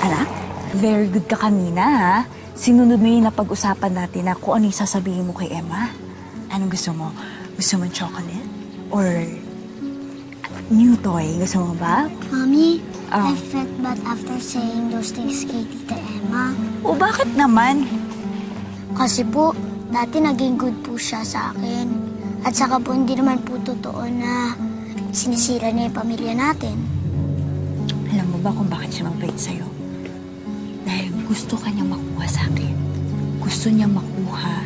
Anak, very good ka kanina, ha? Sinunod mo yung napag-usapan natin na kung ano yung sasabihin mo kay Emma. Anong gusto mo? Gusto mo chocolate? Or new toy? Gusto mo ba? Mommy, Oh. I felt bad after saying those things kay Tita Emma. O bakit naman? Kasi po, dati naging good po siya sa akin. At saka po, hindi naman po totoo na sinisira niya yung pamilya natin. Alam mo ba kung bakit siya mabait sa'yo? Dahil gusto ka niya makuha sa akin. Gusto niya makuha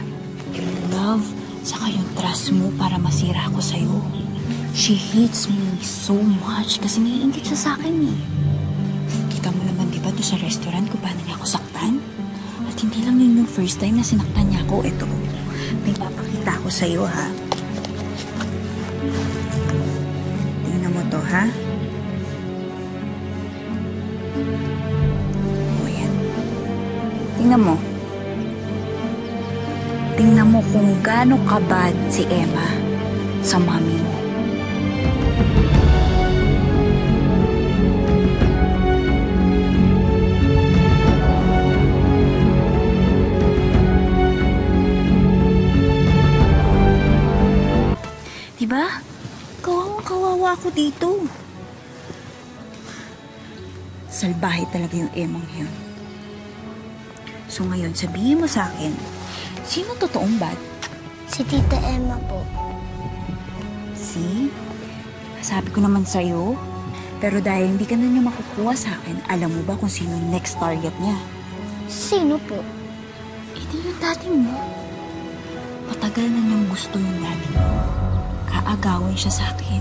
yung love saka yung trust mo para masira ako sa'yo. She hates me so much kasi naiingit siya sa akin eh. Kita mo naman diba doon sa restaurant kung paano niya ako saktan? At hindi lang yun yung first time na sinaktan niya ako. Ito, may papakita ako sa'yo ha. Tingnan mo to ha. O yan. Tingnan mo. Tingnan mo kung gaano kabad si Emma sa mami mo. Diba? Kawawang-kawawa ako dito. Salbahe talaga yung Emang yun. So ngayon, sabihin mo sa akin, sino totoong bad? Si Tita Emma po. See? Sabi ko naman sa'yo. Pero dahil hindi ka na niya makukuha sa akin, alam mo ba kung sino yung next target niya? Sino po? Hindi yung daddy mo. Matagal na niyang gusto yung daddy mo. Kaagawin siya sa akin.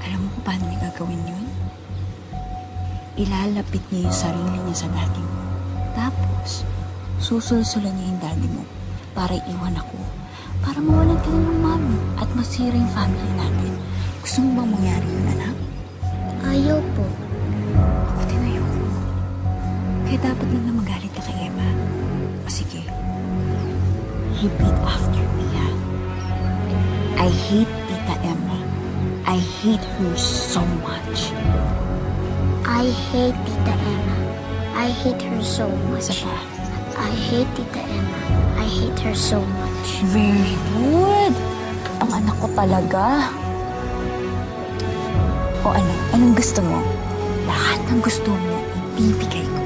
Alam mo kung paano niya gagawin yun? Ilalapit niya yung sarili niya sa daddy mo. Tapos, susulsulan niya yung daddy mo para iwan ako. Para mawalan ka na ng mami at masira yung family natin. Gusto mo bang mangyari yun, anak? Ayaw po. Ako din ayoko. Kaya dapat lang na magalit ka kay Emma. O sige, repeat after me, ha? I hate Tita Emma. I hate her so much. I hate Tita Emma. I hate her so much. Isa pa. I hate Tita Emma. I hate her so much. Very good. Ang anak ko talaga. O ano? Anong gusto mo? Lahat ng gusto mo, ibibigay ko.